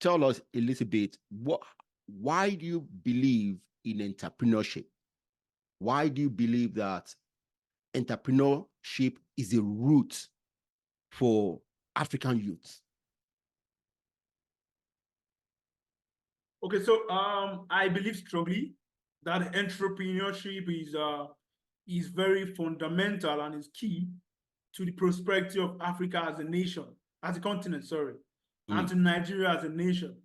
tell us a little bit, why do you believe in entrepreneurship? Why do you believe that entrepreneurship is a route for African youth? Okay, so I believe strongly that entrepreneurship is very fundamental and is key to the prosperity of Africa as a nation, as a continent, sorry, and to Nigeria as a nation.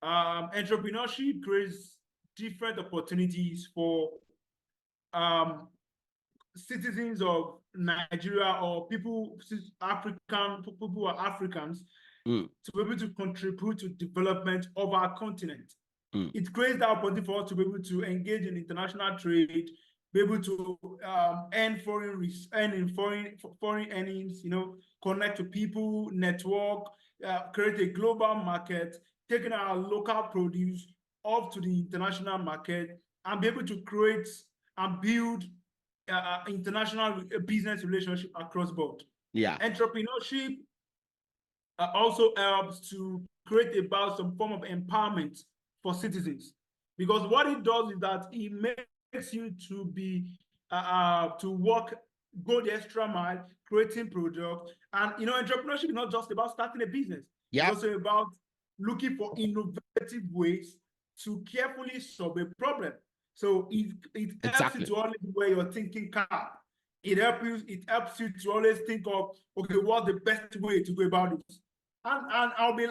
Entrepreneurship creates different opportunities for citizens of Nigeria or people who are Africans to be able to contribute to development of our continent. It creates the opportunity for us to be able to engage in international trade, be able to earn foreign earnings, connect to people, network, create a global market, taking our local produce up to the international market, and be able to create and build international business relationship across board. Yeah. Entrepreneurship also helps to create about some form of empowerment for citizens, because what it does is that it makes you to be to work, go the extra mile, creating products. And entrepreneurship is not just about starting a business. It's also about looking for innovative ways to carefully solve a problem. So it helps you to always wear your thinking cap. It helps you to always think of, okay, what's the best way to go about it? And I'll be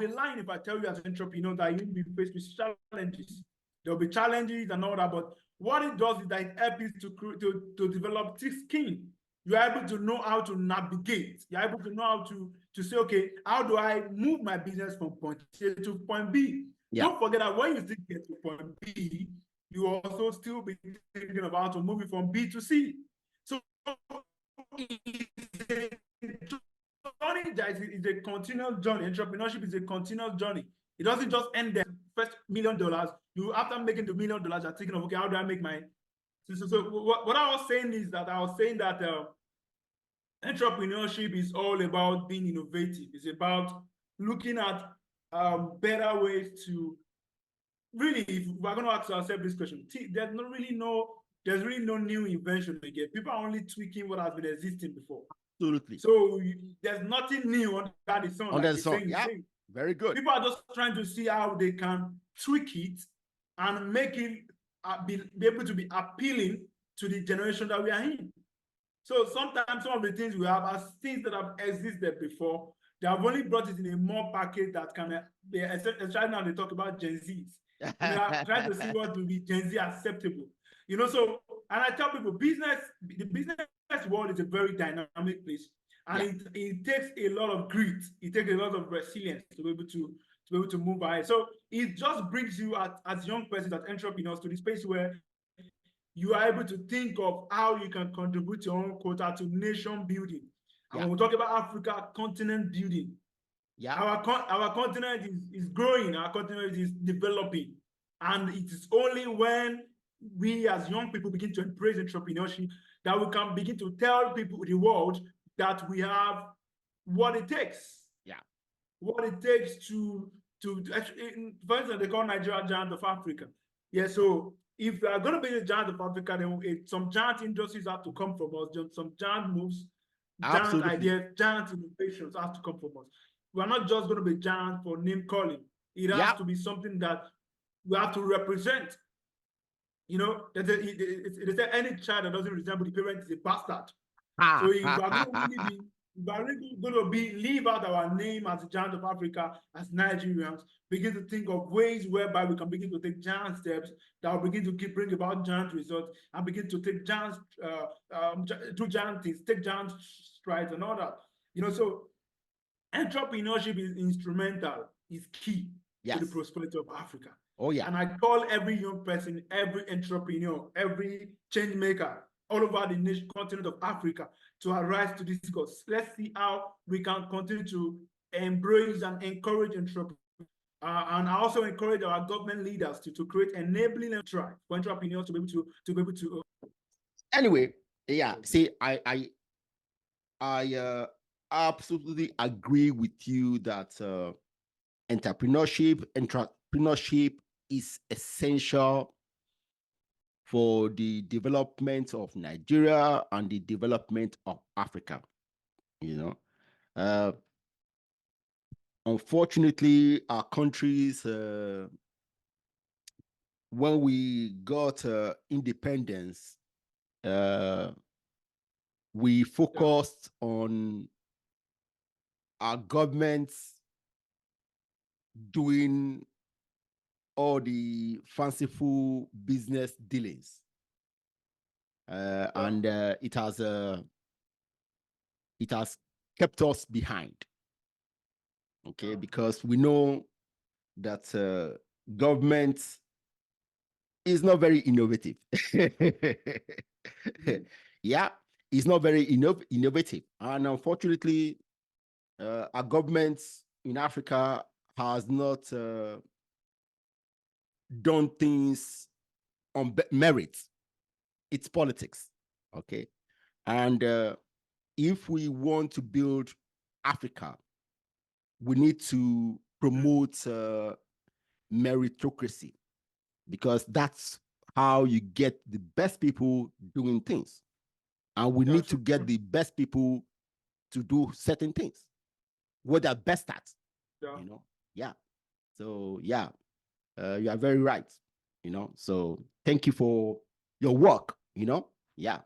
lying if I tell you as an entrepreneur that you'll be faced with challenges. There'll be challenges and all that, but what it does is that it helps you to develop thick skin. You're able to know how to navigate. You're able to know how to say, okay, how do I move my business from point A to point B? Yeah. Don't forget that when you still get to point B, you also still be thinking about to move it from B to C. So it's a continual journey. Entrepreneurship is a continual journey. It doesn't just end there. First $1 million, you after making the $1 million, you're thinking of, okay, how do I make my so what I was saying is that entrepreneurship is all about being innovative. It's about looking at better ways to really, if we're going to ask ourselves this question, there's really no new invention again. People are only tweaking what has been existing before. Absolutely. So there's nothing new under the sun. Under the sun, yeah. Very good. People are just trying to see how they can tweak it and make it be able to be appealing to the generation that we are in. So sometimes some of the things we have are things that have existed before. They have only brought it in a more package that can be, especially now they talk about Gen Zs. They are trying to see what will be Gen Z acceptable. So, and I tell people, the business world is a very dynamic place. And it takes a lot of grit. It takes a lot of resilience to be able to move ahead. So it just brings you as young persons, as entrepreneurs, to the space where you are able to think of how you can contribute your own quota to nation building. And when we talk about Africa, continent building, our continent is growing, our continent is developing. And it is only when we as young people begin to embrace entrepreneurship that we can begin to tell people, the world, that we have what it takes. Yeah. What it takes to actually, for instance, they call Nigeria giant of Africa. Yeah, so if we are going to be the giant of Africa, then some giant industries have to come from us, some giant moves, giant ideas, giant innovations have to come from us. We're not just going to be giant for name calling. It has to be something that we have to represent. They say any child that doesn't resemble the parent is a bastard. So if we're really going to leave out our name as a giant of Africa, as Nigerians, begin to think of ways whereby we can begin to take giant steps that will begin to bring about giant results, and begin to take giant, do giant things, take giant strides and all that. So entrepreneurship is instrumental, is key to the prosperity of Africa. Oh, yeah. And I call every young person, every entrepreneur, every change maker all over the continent of Africa to arise to this cause. Let's see how we can continue to embrace and encourage entrepreneurs. And I also encourage our government leaders to create enabling for entrepreneurs to be able to. Anyway, yeah. See, I absolutely agree with you that entrepreneurship is essential for the development of Nigeria and the development of Africa. Unfortunately, our countries, when we got independence, we focused on our governments doing all the fanciful business dealings, and it has kept us behind. Okay, because we know that government is not very innovative. Yeah, it's not very innovative, and unfortunately, our governments in Africa has not done things on merit. It's politics, okay? And if we want to build Africa, we need to promote meritocracy, because that's how you get the best people doing things. And we need to get the best people to do certain things, what they're best at, Yeah. So, yeah, you are very right, So thank you for your work, Yeah.